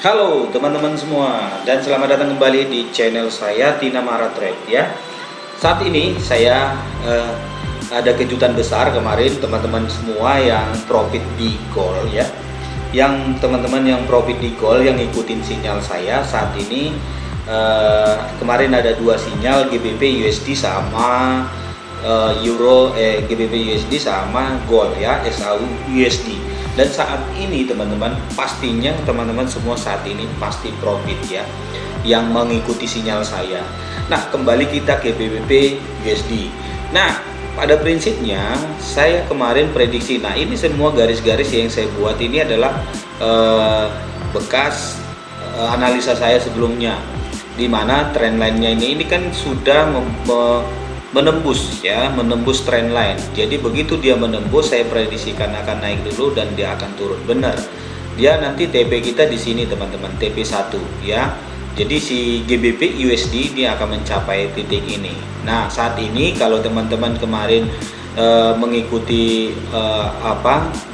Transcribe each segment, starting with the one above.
Halo teman-teman semua dan selamat datang kembali di channel saya Tina Mara Trade ya. Saat ini saya ada kejutan besar kemarin teman-teman semua yang profit di call ya. Yang teman-teman yang profit di call yang ngikutin sinyal saya saat ini kemarin ada dua sinyal GBP USD sama GBP USD sama Gold ya SAU USD. Dan saat ini teman-teman pastinya teman-teman semua saat ini pasti profit ya yang mengikuti sinyal saya. Nah kembali kita ke GBP USD. Nah pada prinsipnya saya kemarin prediksi, nah ini semua garis-garis yang saya buat ini adalah bekas analisa saya sebelumnya, dimana trendline-nya ini kan sudah menembus ya, menembus trendline. Jadi begitu dia menembus, saya prediksikan akan naik dulu dan dia akan turun. Benar. Dia nanti TP kita di sini teman-teman, TP1 ya. Jadi si GBP USD dia akan mencapai titik ini. Nah, saat ini kalau teman-teman kemarin mengikuti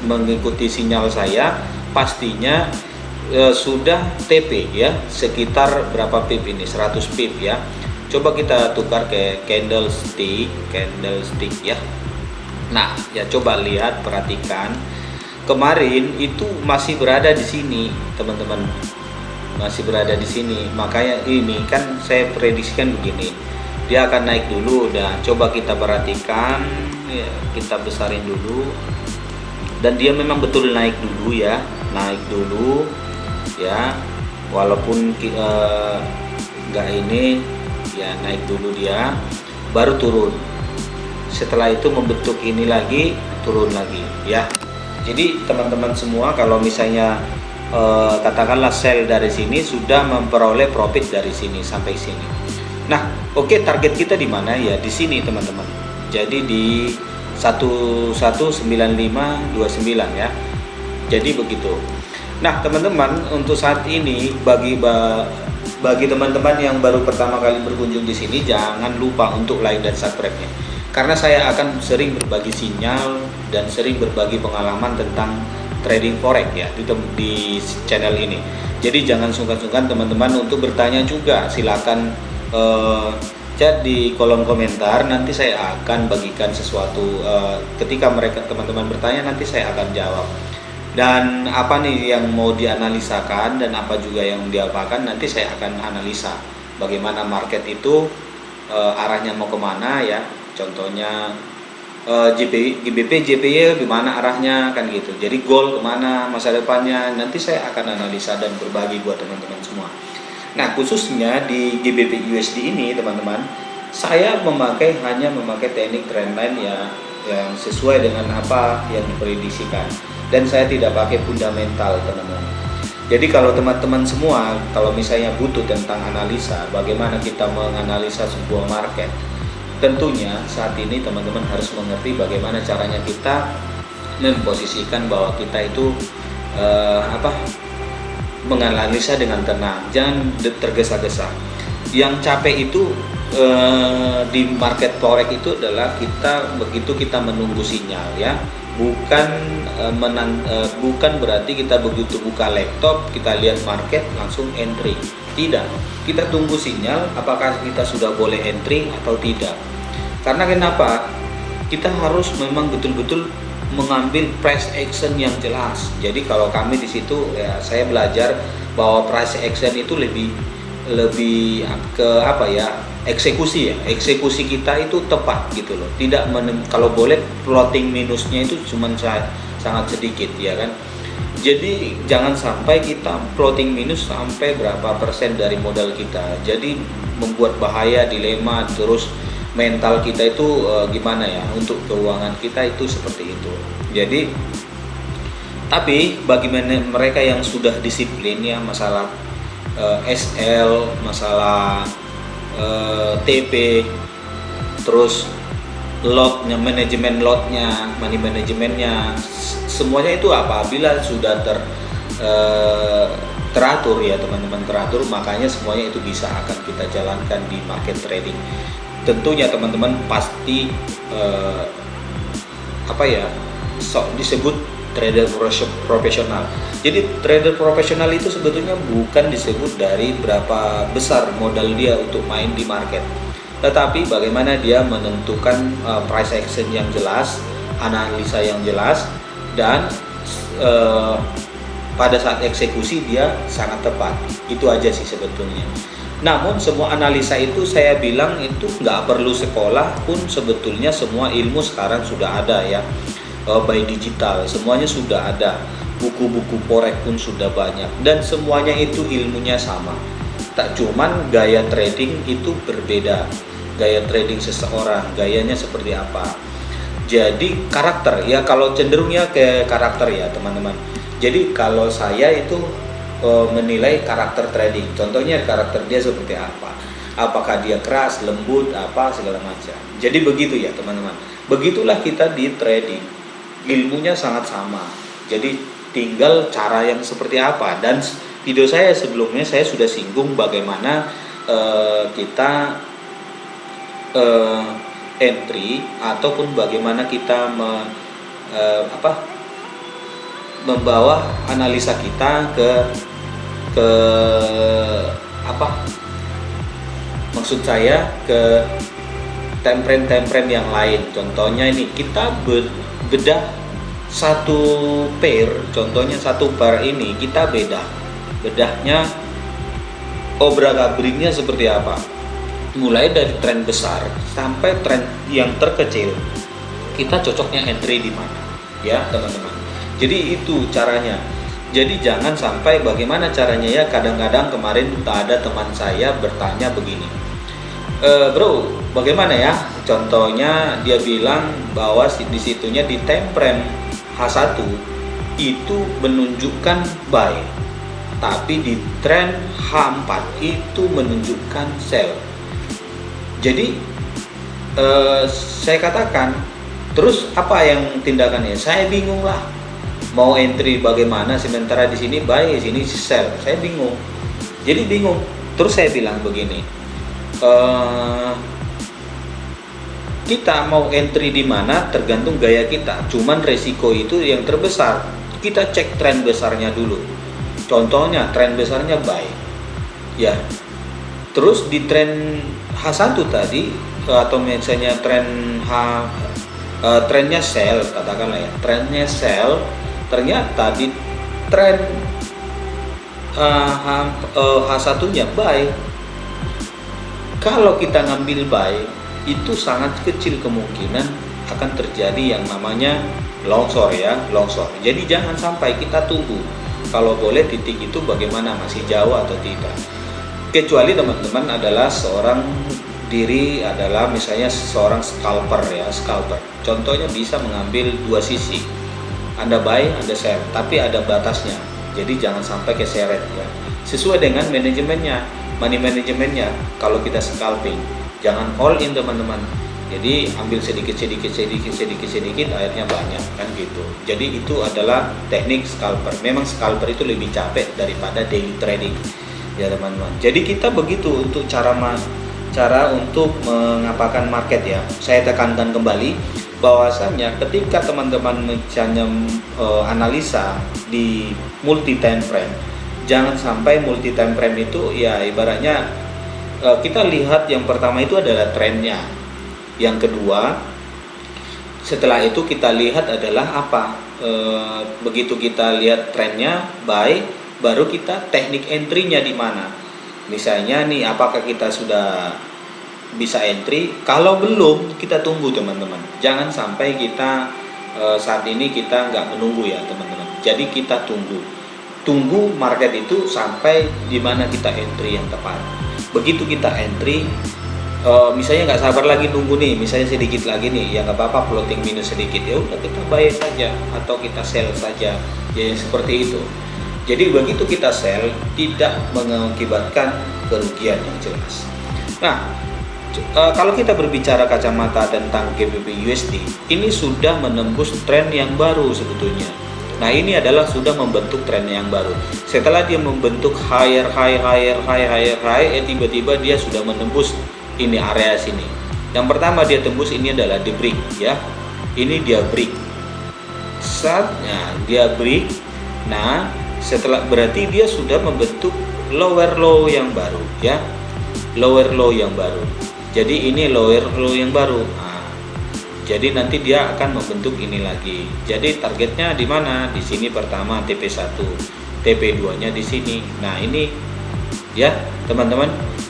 mengikuti sinyal saya, pastinya sudah TP ya, sekitar berapa pip ini? 100 pip ya. Coba kita tukar ke candlestick ya. Nah, ya coba lihat, perhatikan. Kemarin itu masih berada di sini, teman-teman. Masih berada di sini. Makanya ini kan saya prediksikan begini. Dia akan naik dulu dan coba kita perhatikan ya, kita besarin dulu. Dan dia memang betul naik dulu ya. Naik dulu ya. Walaupun enggak ini ya, naik dulu dia baru turun, setelah itu membentuk ini lagi, turun lagi ya. Jadi teman-teman semua kalau misalnya katakanlah sell dari sini sudah memperoleh profit dari sini sampai sini. Nah oke, target kita di mana ya? Di sini teman-teman, jadi di 119529 ya, jadi begitu. Nah teman-teman, untuk saat ini bagi teman-teman yang baru pertama kali berkunjung di sini, jangan lupa untuk like dan subscribe-nya. Karena saya akan sering berbagi sinyal dan sering berbagi pengalaman tentang trading forex ya di channel ini. Jadi jangan sungkan-sungkan teman-teman untuk bertanya juga. Silakan chat di kolom komentar, nanti saya akan bagikan sesuatu ketika teman-teman bertanya, nanti saya akan jawab. Dan apa nih yang mau dianalisakan dan apa juga yang diapakan, nanti saya akan analisa bagaimana market itu arahnya mau kemana ya. Contohnya GBP JPY gimana arahnya kan gitu. Jadi gold kemana masa depannya, nanti saya akan analisa dan berbagi buat teman-teman semua. Nah khususnya di GBP USD ini teman-teman, saya hanya memakai teknik trendline ya, yang sesuai dengan apa yang diprediksikan. Dan saya tidak pakai fundamental teman-teman. Jadi kalau teman-teman semua kalau misalnya butuh tentang analisa, bagaimana kita menganalisa sebuah market, tentunya saat ini teman-teman harus mengerti bagaimana caranya kita memposisikan bahwa kita itu menganalisa dengan tenang, jangan tergesa-gesa. Yang capek itu di market forex itu adalah begitu kita menunggu sinyal ya. Bukan berarti kita begitu buka laptop, kita lihat market langsung entry. Tidak, kita tunggu sinyal apakah kita sudah boleh entry atau tidak. Karena kenapa? Kita harus memang betul-betul mengambil price action yang jelas. Jadi kalau kami di situ ya, saya belajar bahwa price action itu lebih ke eksekusi kita itu tepat gitu loh. Tidak kalau boleh floating minusnya itu cuma sangat sedikit ya kan. Jadi jangan sampai kita floating minus sampai berapa persen dari modal kita. Jadi membuat bahaya, dilema, terus mental kita itu gimana ya, untuk keuangan kita itu seperti itu. Jadi tapi bagi mereka yang sudah disiplin ya, masalah SL, masalah TP, terus lotnya, manajemen lotnya, money manajemennya, semuanya itu apabila sudah teratur ya teman-teman, teratur, makanya semuanya itu bisa akan kita jalankan di market trading. Tentunya teman-teman pasti disebut trader profesional. Jadi trader profesional itu sebetulnya bukan disebut dari berapa besar modal dia untuk main di market, tetapi bagaimana dia menentukan price action yang jelas, analisa yang jelas, dan pada saat eksekusi dia sangat tepat. Itu aja sih sebetulnya. Namun semua analisa itu saya bilang itu nggak perlu sekolah pun, sebetulnya semua ilmu sekarang sudah ada ya, by digital semuanya sudah ada, buku-buku forex pun sudah banyak, dan semuanya itu ilmunya sama. Tak cuman gaya trading itu berbeda, gaya trading seseorang gayanya seperti apa. Jadi karakter ya, kalau cenderungnya ke karakter ya teman-teman. Jadi kalau saya itu menilai karakter trading, contohnya karakter dia seperti apa, apakah dia keras, lembut, apa segala macam. Jadi begitu ya teman-teman, begitulah kita di trading, ilmunya sangat sama, jadi tinggal cara yang seperti apa. Dan video saya sebelumnya saya sudah singgung bagaimana kita entry ataupun bagaimana kita membawa analisa kita ke maksud saya ke time frame yang lain. Contohnya ini kita bedah satu pair, contohnya satu bar ini kita bedahnya obrak-abriknya seperti apa, mulai dari tren besar sampai tren yang terkecil, kita cocoknya entry di mana ya teman-teman. Jadi itu caranya. Jadi jangan sampai, bagaimana caranya ya, kadang-kadang kemarin ada teman saya bertanya begini, bro bagaimana ya, contohnya dia bilang bahwa di situnya di time frame H1 itu menunjukkan buy, tapi di tren H4 itu menunjukkan sell. Jadi saya katakan, terus apa yang tindakannya? Saya bingung lah, mau entry bagaimana sementara di sini buy, di sini sell. Saya bingung. Jadi bingung. Terus saya bilang begini, kita mau entry di mana tergantung gaya kita. Cuman resiko itu yang terbesar. Kita cek tren besarnya dulu. Contohnya tren besarnya buy. Ya. Terus di tren H1 tadi atau misalnya trennya sell, katakanlah ya, trennya sell, ternyata di tren H1-nya buy. Kalau kita ngambil buy, itu sangat kecil kemungkinan akan terjadi yang namanya longsor ya, longsor. Jadi jangan sampai kita tunggu. Kalau boleh titik itu bagaimana, masih jauh atau tidak. Kecuali teman-teman adalah seorang diri adalah misalnya seorang scalper ya, scalper. Contohnya bisa mengambil dua sisi. Anda buy, Anda sell, tapi ada batasnya. Jadi jangan sampai keseret ya. Sesuai dengan manajemennya, money manajemennya. Kalau kita scalping, jangan all in teman-teman. Jadi ambil sedikit, akhirnya banyak kan gitu. Jadi itu adalah teknik scalper. Memang scalper itu lebih capek daripada daily trading ya teman-teman. Jadi kita begitu untuk cara untuk mengapakan market ya. Saya tekankan kembali bahwasanya ketika teman-teman misalnya analisa di multi time frame, jangan sampai multi time frame itu ya ibaratnya kita lihat yang pertama itu adalah trennya, yang kedua setelah itu kita lihat adalah apa, begitu kita lihat trennya buy, baru kita teknik entry-nya di mana. Misalnya nih, apakah kita sudah bisa entry? Kalau belum, kita tunggu teman-teman. Jangan sampai kita saat ini kita nggak menunggu ya teman-teman. Jadi kita tunggu market itu sampai di mana kita entry yang tepat. Begitu kita entry, misalnya nggak sabar lagi nunggu nih, misalnya sedikit lagi nih, ya nggak apa-apa, floating minus sedikit, ya udah kita buy saja atau kita sell saja, ya seperti itu. Jadi begitu kita sell, tidak mengakibatkan kerugian yang jelas. Nah, kalau kita berbicara kacamata tentang GBP USD, ini sudah menembus tren yang baru sebetulnya. Nah, ini adalah sudah membentuk tren yang baru. Setelah dia membentuk higher, tiba-tiba dia sudah menembus ini area sini. Yang pertama dia tembus ini adalah di break ya. Ini dia break. saatnya dia break. Nah, setelah berarti dia sudah membentuk lower low yang baru ya, lower low yang baru. Jadi ini lower low yang baru. Nah, jadi nanti dia akan membentuk ini lagi. Jadi targetnya di mana? Di sini pertama TP1, TP2-nya di sini. Nah, ini ya, teman-teman.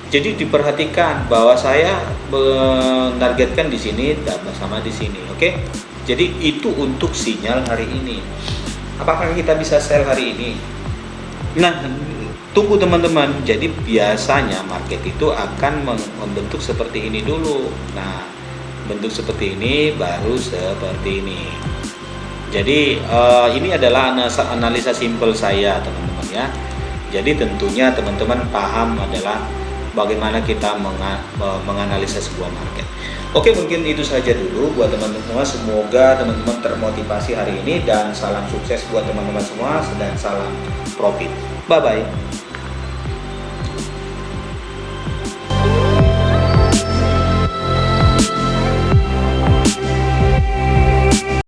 Jadi diperhatikan bahwa saya menargetkan di sini dan sama di sini. Oke. Jadi itu untuk sinyal hari ini. Apakah kita bisa sell hari ini? Nah, tunggu teman-teman. Jadi biasanya market itu akan membentuk seperti ini dulu. Nah, bentuk seperti ini baru seperti ini. Jadi ini adalah analisa simpel saya, teman-teman ya. Jadi tentunya teman-teman paham adalah bagaimana kita menganalisa sebuah market. Oke, mungkin itu saja dulu buat teman-teman semua. Semoga teman-teman termotivasi hari ini, dan salam sukses buat teman-teman semua, dan salam profit. Bye bye.